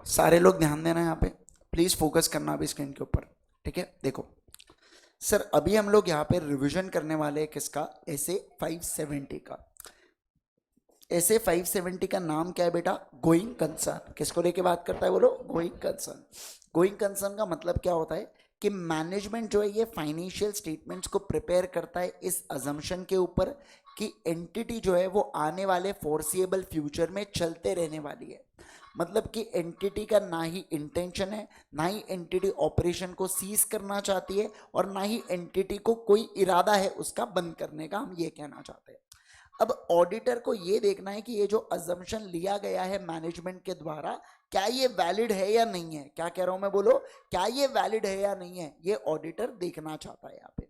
सारे लोग ध्यान देना यहाँ पे, प्लीज फोकस करना अभी स्क्रीन के ऊपर। ठीक है, देखो सर, अभी हम लोग यहाँ पे रिवीजन करने वाले हैं किसका, एसे 570 का। एसे 570 का नाम क्या है बेटा, गोइंग कंसर्न। किसको लेके बात करता है, बोलो गोइंग कंसर्न। गोइंग कंसर्न का मतलब क्या होता है कि मैनेजमेंट जो है ये फाइनेंशियल स्टेटमेंट्स को प्रिपेयर करता है इस अजम्पशन के ऊपर कि एंटिटी जो है वो आने वाले फोर्सिएबल फ्यूचर में चलते रहने वाली है। मतलब कि एंटिटी का ना ही इंटेंशन है, ना ही एंटिटी ऑपरेशन को सीज करना चाहती है, और ना ही एंटिटी को कोई इरादा है उसका बंद करने का, हम ये कहना चाहते हैं। अब ऑडिटर को ये देखना है कि ये जो अजम्पशन लिया गया है मैनेजमेंट के द्वारा, क्या ये वैलिड है या नहीं है। क्या कह रहा हूं मैं, बोलो, क्या ये वैलिड है या नहीं है, ये ऑडिटर देखना चाहता है यहाँ पे।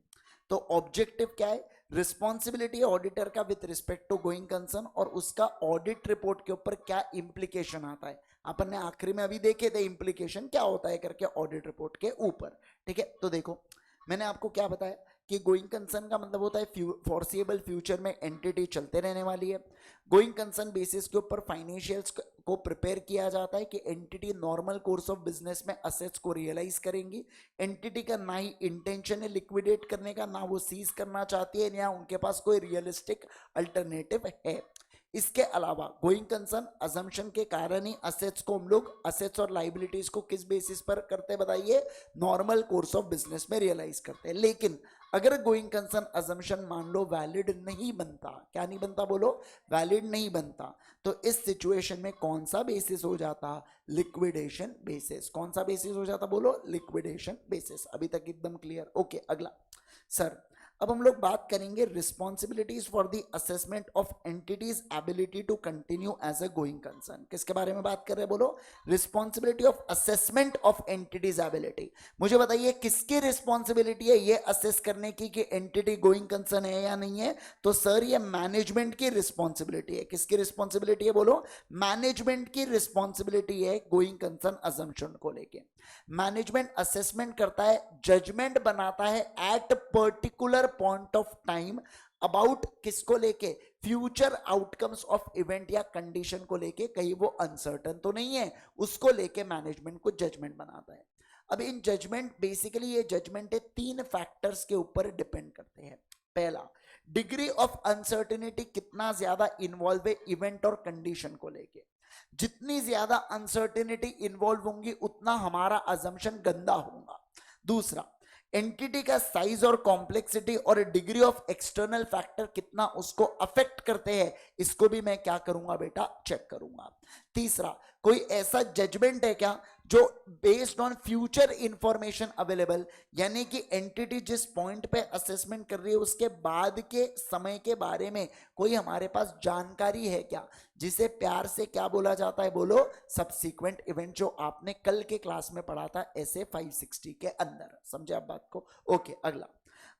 तो ऑब्जेक्टिव क्या है, रिस्पॉन्सिबिलिटी है ऑडिटर का with respect to going concern, और उसका ऑडिट रिपोर्ट के ऊपर क्या इंप्लीकेशन आता है। अपन ने आखिरी में अभी देखे थे इंप्लीकेशन क्या होता है करके ऑडिट रिपोर्ट के ऊपर। ठीक है, तो देखो मैंने आपको क्या बताया कि गोइंग कंसर्न का मतलब होता है फॉरसिएबल फ्यूचर में एंटिटी चलते रहने वाली है। गोइंग कंसर्न बेसिस के ऊपर फाइनेंशियल्स को प्रिपेयर किया जाता है कि entity normal course of business में असेट्स को रियलाइज करेंगी। एंटिटी का ना ही इंटेंशन है लिक्विडेट करने का, ना वो सीज करना चाहती है, या उनके पास कोई रियलिस्टिक अल्टरनेटिव है। इसके अलावा गोइंग कंसर्न अजम्पशन के कारण ही असेट्स को हम लोग, असेट्स और लाइबिलिटीज को किस बेसिस पर करते हैं बताइए, नॉर्मल कोर्स ऑफ बिजनेस में रियलाइज करते हैं। लेकिन अगर गोइंग कंसर्न अजम्पशन मान लो वैलिड नहीं बनता, क्या नहीं बनता, बोलो वैलिड नहीं बनता, तो इस सिचुएशन में कौन सा बेसिस हो जाता, लिक्विडेशन बेसिस। कौन सा बेसिस हो जाता, बोलो लिक्विडेशन बेसिस। अभी तक एकदम क्लियर, ओके। अगला सर, अब हम लोग बात करेंगे responsibilities for the assessment of entity's ability to continue as a going concern. किसके बारे में बात कर रहे हैं, बोलो responsibility of assessment of entity's ability. मुझे बताइए किसकी रिस्पॉन्सिबिलिटी है ये असेस करने की कि एंटिटी गोइंग कंसर्न है या नहीं है। तो सर ये मैनेजमेंट की रिस्पॉन्सिबिलिटी है। किसकी रिस्पॉन्सिबिलिटी है, बोलो मैनेजमेंट की रिस्पॉन्सिबिलिटी है गोइंग कंसर्न अजम्पशन को लेके। मैनेजमेंट असेसमेंट करता है, जजमेंट बनाता है at particular point of time about किसको लेके, फ्यूचर आउटकम्स ऑफ इवेंट या कंडीशन को लेके, कहीं वो अनसर्टन तो नहीं है, उसको लेके मैनेजमेंट को जजमेंट बनाता है। अब इन जजमेंट, बेसिकली ये जजमेंट है तीन फैक्टर्स के ऊपर डिपेंड करते हैं। पहला, डिग्री ऑफ अनसर्टेनिटी, कितना ज्यादा इन्वॉल्व है इवेंट और कंडीशन को लेके। जितनी ज्यादा अनसर्टेनिटी इन्वॉल्व होंगी उतना हमारा अजम्पशन गंदा होगा। दूसरा, एंटिटी का साइज और कॉम्प्लेक्सिटी और डिग्री ऑफ एक्सटर्नल फैक्टर कितना उसको अफेक्ट करते हैं, इसको भी मैं क्या करूंगा बेटा, चेक करूंगा। तीसरा, कोई ऐसा जजमेंट है क्या जो based on future information available, यानी कि एंटिटी जिस पॉइंट पे असेसमेंट कर रही है उसके बाद के समय के बारे में कोई हमारे पास जानकारी है क्या, जिसे प्यार से क्या बोला जाता है, बोलो सब्सीक्वेंट इवेंट, जो आपने कल के क्लास में पढ़ा था ऐसे 560 के अंदर। समझे आप बात को, ओके। अगला,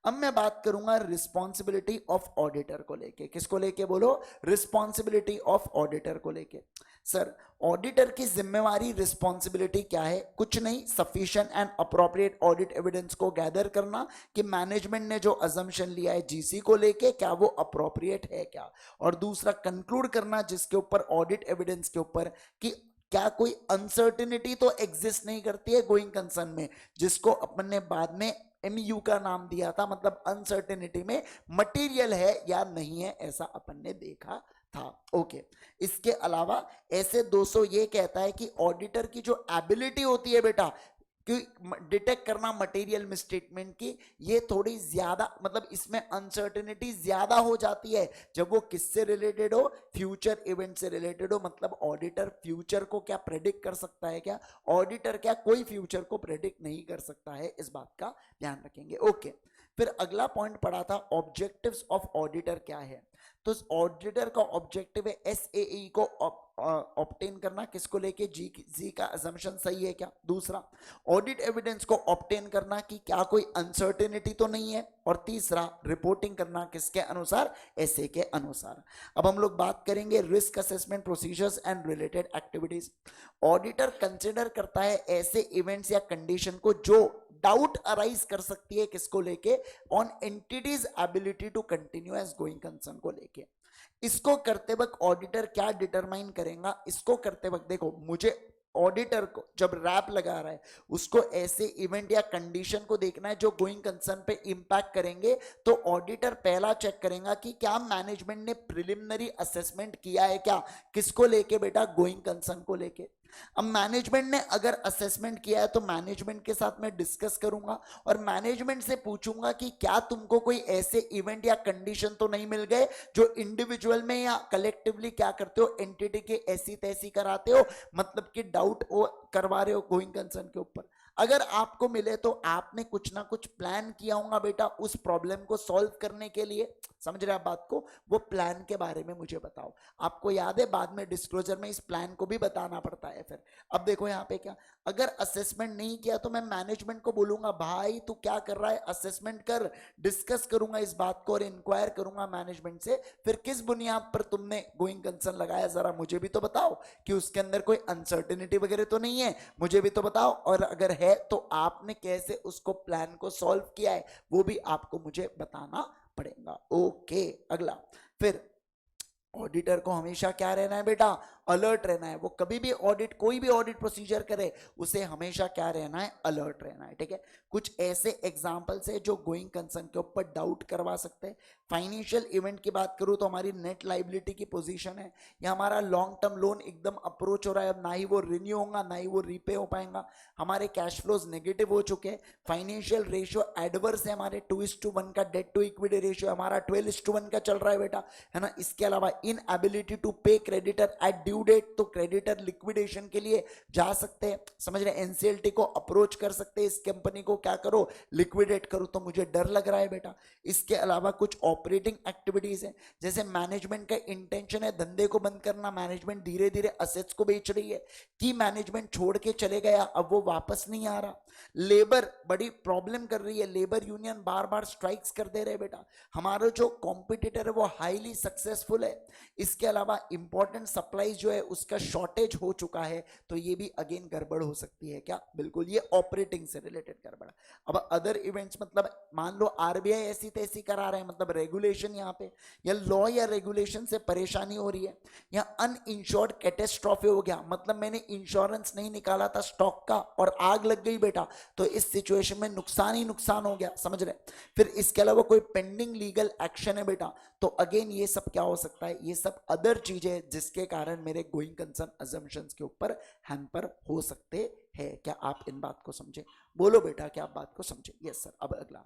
अब मैं बात करूंगा रिस्पॉन्सिबिलिटी ऑफ ऑडिटर को लेके। किसको लेके, बोलो रिस्पॉन्सिबिलिटी ऑफ ऑडिटर को लेके। सर, ऑडिटर की जिम्मेवारी रिस्पॉन्सिबिलिटी क्या है, कुछ नहीं, sufficient and appropriate audit evidence को गैदर करना कि मैनेजमेंट ने जो अजम्पशन लिया है जीसी को लेके क्या वो अप्रोप्रिएट है क्या, और दूसरा कंक्लूड करना जिसके ऊपर ऑडिट एविडेंस के ऊपर कि क्या कोई अनसर्टिनिटी तो एग्जिस्ट नहीं करती है गोइंग कंसर्न में, जिसको अपन ने बाद में एमयू का नाम दिया था, मतलब अनसर्टेनिटी में मटेरियल है या नहीं है, ऐसा अपन ने देखा था, ओके। इसके अलावा ऐसे 200 ये कहता है कि ऑडिटर की जो एबिलिटी होती है बेटा कि डिटेक्ट करना मटेरियल मिसस्टेटमेंट की, ये थोड़ी ज्यादा, मतलब इसमें अनसर्टेनिटी ज्यादा हो जाती है जब वो किससे रिलेटेड हो, फ्यूचर इवेंट से रिलेटेड हो। मतलब ऑडिटर फ्यूचर को क्या प्रेडिक्ट कर सकता है क्या, ऑडिटर क्या कोई फ्यूचर को प्रेडिक्ट नहीं कर सकता है, इस बात का ध्यान रखेंगे, ओके। फिर अगला पॉइंट पढ़ा था ऑब्जेक्टिव्स ऑफ ऑडिटर क्या है। तो ऑडिटर का ऑब्जेक्टिव है एसएई को ऑब्टेन करना, किसको लेके, जी का अजम्पशन सही है क्या। दूसरा, ऑडिट एविडेंस को ऑब्टेन करना कि क्या कोई अनसर्टेनिटी तो नहीं है, और तीसरा, रिपोर्टिंग करना किसके अनुसार, एसए के अनुसार। अब हम लोग बात करेंगे risk assessment procedures and related activities. Auditor consider करता है ऐसे इवेंट्स या कंडीशन को जो डाउट अराइज कर सकती है किसको लेके, on entity's ability to continue as going concern को लेके। इसको करते वक्त ऑडिटर क्या डिटरमाइन करेगा, इसको करते वक्त देखो मुझे ऑडिटर को जब रैप लगा रहा है उसको ऐसे इवेंट या कंडीशन को देखना है जो गोइंग कंसर्न पे इंपैक्ट करेंगे। तो ऑडिटर पहला चेक करेगा कि क्या मैनेजमेंट ने प्रिलिमिनरी असेसमेंट किया है, क्या किसको लेके बेटा, गोइंग कंसर्न को लेके। अब मैनेजमेंट ने अगर असेसमेंट किया है तो मैनेजमेंट के साथ मैं डिस्कस करूंगा और मैनेजमेंट से पूछूंगा कि क्या तुमको कोई ऐसे इवेंट या कंडीशन तो नहीं मिल गए जो इंडिविजुअल में या कलेक्टिवली क्या करते हो, एंटिटी के ऐसी तैसी कराते हो, मतलब कि डाउट करवा रहे हो गोइंग कंसर्न के ऊपर। अगर आपको मिले तो आपने कुछ ना कुछ प्लान किया होगा बेटा उस प्रॉब्लम को सॉल्व करने के लिए, समझ रहे आप बात को, वो प्लान के बारे में मुझे बताओ। आपको याद है बाद में डिस्क्लोजर में इस प्लान को भी बताना पड़ता है फिर। अब देखो यहाँ पे क्या, अगर असेसमेंट नहीं किया तो मैं मैनेजमेंट को बोलूंगा भाई तू क्या कर रहा है, असेसमेंट कर, डिस्कस करूंगा इस बात को और इंक्वायर करूंगा मैनेजमेंट से, फिर किस बुनियाद पर तुमने गोइंग कंसर्न लगाया जरा मुझे भी तो बताओ कि उसके अंदर कोई अनसर्टेनिटी वगैरह तो नहीं है, मुझे भी तो बताओ, और अगर है तो आपने कैसे उसको प्लान को सॉल्व किया है वो भी आपको मुझे बताना पड़ेगा। ओके, अगला, फिर ऑडिटर को हमेशा क्या रहना है बेटा, अलर्ट रहना है। वो कभी भी ऑडिट, कोई भी ऑडिट प्रोसीजर करे उसे हमेशा क्या रहना है, अलर्ट रहना है, ठीक है। कुछ ऐसे एग्जांपल्स है जो गोइंग कंसर्न के ऊपर डाउट करवा सकते हैं। फाइनेंशियल इवेंट की बात करूं तो हमारी नेट लाइबिलिटी की पोजीशन है, या हमारा लॉन्ग टर्म लोन एकदम अप्रोच हो रहा है, अब ना ही वो रिन्यू होगा ना ही वो रीपे हो पाएगा, हमारे कैश फ्लोज नेगेटिव हो चुके हैं, फाइनेंशियल रेशियो एडवर्स है, हमारे 2:1 का डेट टू इक्विटी रेशियो हमारा 12:1 का चल रहा है बेटा, है ना। इसके अलावा इनएबिलिटी टू पे क्रेडिटर एट ड्यू डेट, तो क्रेडिटर लिक्विडेशन के लिए जा सकते हैं, समझ रहे, एनसीएलटी को अप्रोच कर सकते हैं, इस कंपनी को क्या करो, लिक्विडेट करो, तो मुझे डर लग रहा है बेटा। इसके अलावा कुछ ऑपरेटिंग एक्टिविटीज है, जैसे मैनेजमेंट का इंटेंशन है धंधे को बंद करना, मैनेजमेंट धीरे धीरे असेट्स को बेच रही है, कि मैनेजमेंट छोड़ के चले गया अब वो वापस नहीं आ रहा, लेबर बड़ी प्रॉब्लम कर रही है, लेबर यूनियन बार बार स्ट्राइक्स कर दे रहे बेटा, हमारा जो कॉम्पिटिटर है वो हाईली सक्सेसफुल है, इसके अलावा इंपॉर्टेंट सप्लाई जो है उसका शॉर्टेज हो चुका है, तो ये भी अगेन गड़बड़ हो सकती है क्या, बिल्कुल, ये ऑपरेटिंग से रिलेटेड गड़बड़। अब अदर इवेंट्स, मतलब मान लो आरबीआई ऐसी तैसी करा रहे हैं, मतलब रेगुलेशन यहाँ पे या लॉ या रेगुलेशन से परेशानी हो रही है, या अनइंश्योर्ड कैटेस्ट्रॉफी हो गया, मतलब मैंने इंश्योरेंस नहीं निकाला था स्टॉक का और आग लग गई बेटा, तो इस सिचुएशन में नुकसान ही नुकसान हो गया, समझ रहे। फिर इसके अलावा कोई पेंडिंग लीगल एक्शन है बेटा, तो अगेन ये सब क्या हो सकता है, ये सब अदर चीजें जिसके कारण मेरे गोइंग कंसर्न अजम्पशंस के ऊपर हैम्पर हो सकते हैं। क्या आप इन बात को समझे, बोलो बेटा क्या आप बात को समझे। Yes sir. अब अगला,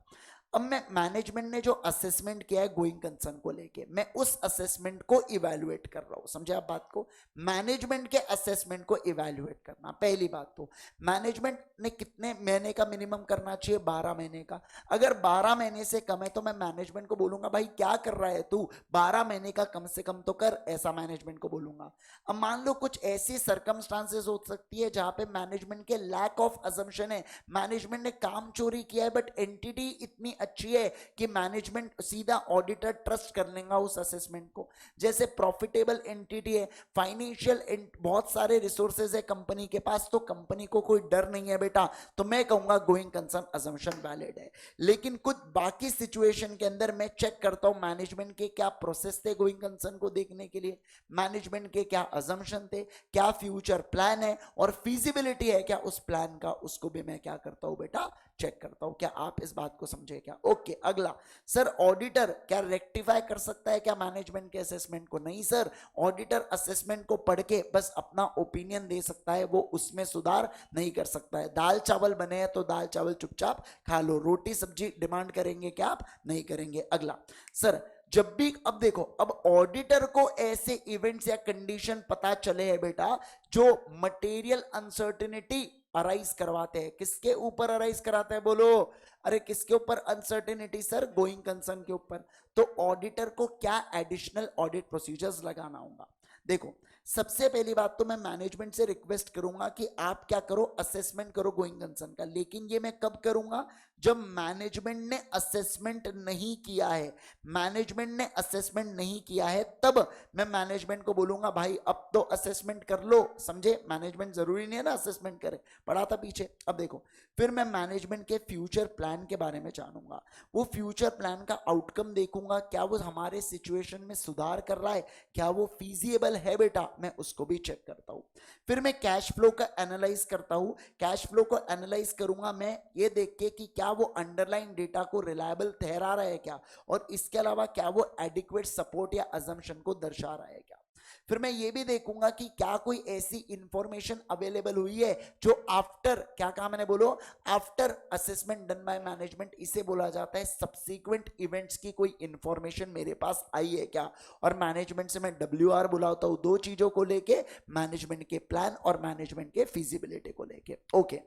अब मैं मैनेजमेंट ने जो असेसमेंट किया है गोइंग कंसर्न को लेके, मैं उस असेसमेंट को इवैल्यूएट कर रहा हूं, समझे आप बात को, मैनेजमेंट के असेसमेंट को इवैल्यूएट करना। पहली बात तो मैनेजमेंट ने कितने महीने का मिनिमम करना चाहिए, 12 महीने का, अगर 12 महीने से कम है तो मैं मैनेजमेंट को बोलूंगा भाई क्या कर रहा है तू, 12 महीने का कम से कम तो कर, ऐसा मैनेजमेंट को बोलूंगा। अब मान लो कुछ ऐसी सर्कमस्टांसेस हो सकती है जहां पे मैनेजमेंट के लैक ऑफ अजम्पशन है, मैनेजमेंट ने काम चोरी किया है बट एंटिटी इतनी अच्छी है कि मैनेजमेंट सीधा ऑडिटर ट्रस्ट कर लेगा उस असेसमेंट को, जैसे प्रॉफिटेबल एंटिटी है, फाइनेंशियल बहुत सारे रिसोर्सेज है कंपनी के पास, तो कंपनी को कोई डर नहीं है बेटा, तो मैं कहूंगा गोइंग कंसर्न अजम्पशन वैलिड है। लेकिन कुछ बाकी सिचुएशन के अंदर मैं चेक करता हूं मैनेजमेंट के क्या प्रोसेस थे गोइंग कंसर्न को देखने के लिए, मैनेजमेंट के क्या अजम्पशन थे, क्या फ्यूचर प्लान है और फीजिबिलिटी है क्या उस प्लान का, उसको भी मैं क्या करता हूं बेटा, चेक करता हूं। क्या आप इस बात को समझे क्या। ओके, अगला, सर ऑडिटर क्या रेक्टिफाई कर सकता है क्या मैनेजमेंट के असेसमेंट को, नहीं सर, ऑडिटर असेसमेंट को पढ़ के बस अपना ओपिनियन दे सकता है, वो उसमें सुधार नहीं कर सकता है। दाल चावल बने हैं तो दाल चावल चुपचाप खा लो, रोटी सब्जी डिमांड करेंगे क्या आप, नहीं करेंगे। अगला, सर जब भी, अब देखो, अब ऑडिटर को ऐसे इवेंट्स या कंडीशन पता चले हैं बेटा जो मटेरियल अनसर्टेनिटी अराइज करवाते हैं, किसके ऊपर अराइज कराते हैं बोलो, अरे किसके ऊपर अनसर्टेनिटी सर, गोइंग कंसर्न के ऊपर, तो ऑडिटर को क्या एडिशनल ऑडिट प्रोसीजर्स लगाना होगा। देखो सबसे पहली बात तो मैं मैनेजमेंट से रिक्वेस्ट करूंगा कि आप क्या करो, असेसमेंट करो गोइंग कंसर्न का, लेकिन ये मैं कब करूंगा, जब मैनेजमेंट ने असेसमेंट नहीं किया है, मैनेजमेंट ने असेसमेंट नहीं किया है, तब मैं मैनेजमेंट को बोलूंगा भाई अब तो असेसमेंट कर लो, समझे। मैनेजमेंट जरूरी नहीं है ना असेसमेंट करे, पढ़ा था पीछे। अब देखो, फिर मैं मैनेजमेंट के फ्यूचर प्लान के बारे में जानूंगा, वो फ्यूचर प्लान का आउटकम देखूंगा, क्या वो हमारे सिचुएशन में सुधार कर रहा है, क्या वो फीजिएबल है बेटा, मैं उसको भी चेक करता हूं। फिर मैं कैश फ्लो का एनालाइज करता हूं, कैश फ्लो को एनालाइज करूंगा मैं ये देख के कि क्या वो अंडरलाइन डेटा को रिलायबल ठहरा रहा है क्या, और इसके अलावा क्या वो एडिक्वेट सपोर्ट या अजम्पशन को दर्शा रहा है क्या। फिर मैं ये भी देखूंगा कि क्या कोई ऐसी इंफॉर्मेशन अवेलेबल हुई है जो आफ्टर, क्या कहा मैंने, बोलो, after assessment done by management, इसे बोला जाता है सब्सीक्वेंट इवेंट्स की कोई इंफॉर्मेशन मेरे पास आई है क्या। और मैनेजमेंट से मैं WR बुलाता हूं दो चीजों को लेके, मैनेजमेंट के प्लान और मैनेजमेंट के फिजिबिलिटी को लेके। ओके,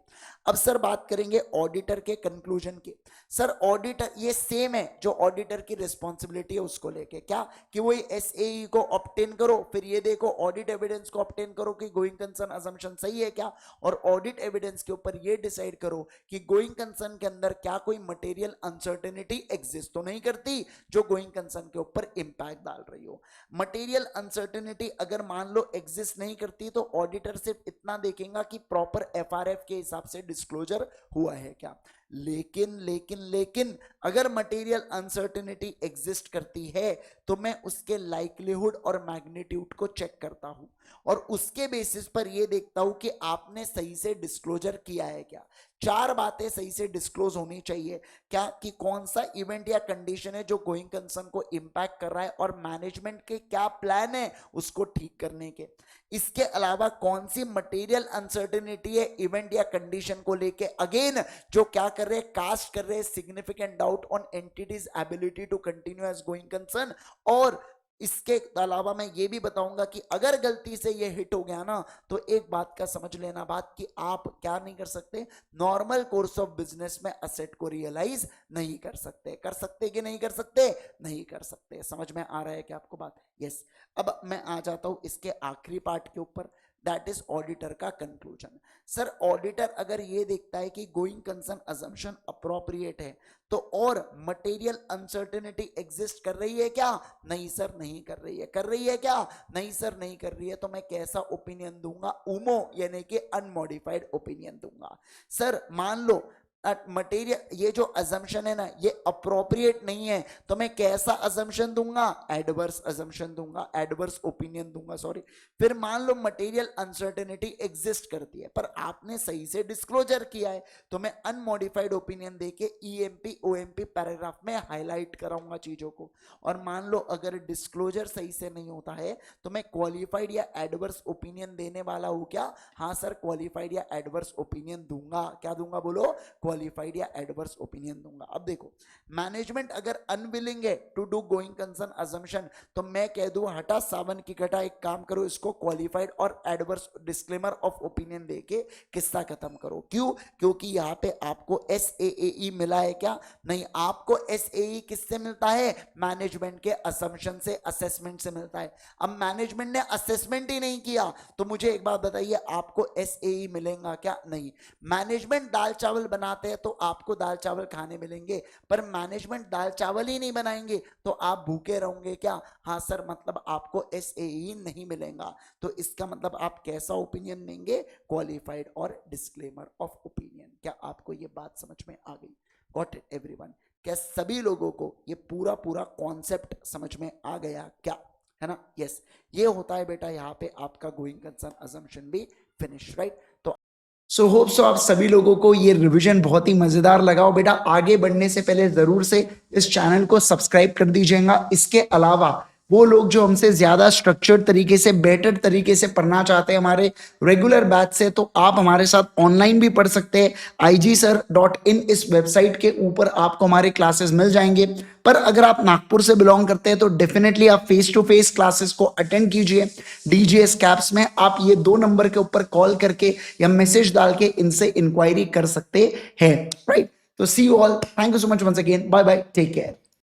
अब सर बात करेंगे ऑडिटर के कंक्लूजन की। सर ऑडिटर ये सेम है जो ऑडिटर की रिस्पॉन्सिबिलिटी है उसको लेके, क्या कि वही SAE को ऑब्टेन करो, फिर ये देखो ऑडिट एविडेंस को ऑब्टेन करो कि गोइंग कंसर्न अजम्पशन सही है क्या, और ऑडिट एविडेंस के ऊपर ये डिसाइड करो कि गोइंग कंसर्न के अंदर क्या कोई मटेरियल अनसर्टेनिटी एग्जिस्ट तो नहीं करती जो गोइंग कंसर्न के ऊपर इंपैक्ट डाल रही हो। मटेरियल अनसर्टेनिटी अगर मान लो एग्जिस्ट नहीं करती तो ऑडिटर सिर्फ इतना देखेगा कि प्रॉपर FRF के हिसाब से डिस्क्लोजर हुआ है क्या। लेकिन लेकिन लेकिन अगर मटेरियल अनसर्टेनिटी एग्जिस्ट करती है तो मैं उसके लाइक्लीहुड और मैग्नीट्यूड को चेक करता हूं, और उसके बेसिस पर यह देखता हूं कि आपने सही से डिस्क्लोजर किया है क्या। चार बातें सही से डिस्क्लोज होनी चाहिए, क्या कि कौन सा इवेंट या कंडीशन है जो गोइंग कंसर्न को इंपैक्ट कर रहा है, और मैनेजमेंट के क्या प्लान है उसको ठीक करने के। इसके अलावा कौन सी मटेरियल अनसर्टेनिटी है इवेंट या कंडीशन को लेके, अगेन जो क्या कर रहे हैं, कास्ट कर रहे हैं significant doubt on entity's ability to continue as going concern. और इसके अलावा मैं ये भी बताऊंगा कि अगर गलती से ये हिट हो गया ना तो एक बात का समझ लेना बात कि आप क्या नहीं कर सकते, नॉर्मल कोर्स ऑफ बिजनेस में असेट को रियलाइज नहीं कर सकते। कर सकते कि नहीं कर सकते, नहीं कर सकते। समझ में आ रहा है क्या आपको बात? यस। अब मैं आ जाता हूं इसके आखिरी पार्ट के ऊपर, दैट इज ऑडिटर का कंक्लूजन। सर ऑडिटर अगर ये देखता है कि गोइंग कंसर्न अजम्पशन अप्रोप्रिएट है तो और मटेरियल अनसर्टेनिटी एग्जिस्ट कर रही है क्या, नहीं सर नहीं कर रही है। कर रही है क्या, नहीं सर नहीं कर रही है, तो मैं कैसा ओपिनियन दूंगा, उमो यानी कि अनमॉडिफाइड ओपिनियन दूंगा। सर मान लो मटेरियल ये जो अजम्पशन है ना ये अप्रोप्रिएट नहीं है तो मैं कैसा अजम्पशन दूंगा, एडवर्स अजम्पशन दूंगा, एडवर्स ओपिनियन दूंगा, सॉरी। फिर मान लो मटेरियल अनसर्टेनिटी एग्जिस्ट करती है पर आपने सही से डिस्क्लोजर किया है तो मैं अनमॉडिफाइड ओपिनियन देके EMP OMP पैराग्राफ में हाईलाइट कराऊंगा चीजों को। और मान लो अगर डिस्क्लोजर सही से नहीं होता है तो मैं क्वालिफाइड या एडवर्स ओपिनियन देने वाला हूं क्या, हाँ सर क्वालिफाइड या एडवर्स ओपिनियन दूंगा। क्या दूंगा बोलो, क्वालिफाइड या एडवर्स ओपिनियन दूंगा। अब देखो मैनेजमेंट अगर अनविलिंग है to do going concern assumption तो मैं कह दूं हटा सावन की घटा, एक काम करो इसको क्वालिफाइड और एडवर्स डिस्क्लेमर ऑफ ओपिनियन देके किस्सा खत्म करो। क्यों, क्योंकि यहां पे आपको SAE मिला है क्या, नहीं। आपको SAE किससे मिलता है, मैनेजमेंट के असम्पशन से, असेसमेंट से मिलता है। अब मैनेजमेंट ने असेसमेंट ही नहीं किया तो मुझे एक बात बताइए आपको SAE मिलेगा क्या, नहीं। मैनेजमेंट दाल चावल बनाते हैं तो आपको दाल चावल खाने मिलेंगे, पर मैनेजमेंट दाल चावल ही नहीं बनाएंगे तो आप भूखे रहोगे क्या, हाँ सर, मतलब आपको SAE नहीं मिलेगा। तो इसका मतलब आप कैसा ओपिनियन देंगे, क्वालिफाइड और डिस्क्लेमर ऑफ ओपिनियन। क्या आपको ये बात समझ में आ गई? Got it everyone? क्या सभी लोगों को ये पूरा पूरा कॉन्सेप्ट समझ में आ गया क्या, है ना? यस, ये होता है बेटा यहाँ पे आपका गोइंग कंसर्न अजम्पशन भी फिनिश, राइट। तो सो होप सो आप सभी लोगों को ये रिवीजन बहुत ही मजेदार लगा हो। बेटा आगे बढ़ने से पहले जरूर से इस चैनल को सब्सक्राइब कर दीजिएगा। इसके अलावा वो लोग जो हमसे ज्यादा स्ट्रक्चर्ड तरीके से, बेटर तरीके से पढ़ना चाहते हैं हमारे रेगुलर बैच से, तो आप हमारे साथ ऑनलाइन भी पढ़ सकते हैं। IGSir.in इस वेबसाइट के ऊपर आपको हमारे क्लासेस मिल जाएंगे। पर अगर आप नागपुर से बिलोंग करते हैं तो डेफिनेटली आप फेस टू फेस क्लासेस को अटेंड कीजिए। DGS कैप्स में आप ये 2 नंबर के ऊपर कॉल करके या मैसेज डाल के इनसे इंक्वायरी कर सकते हैं, राइट। तो see you all, thank you so much once again, bye bye, take care.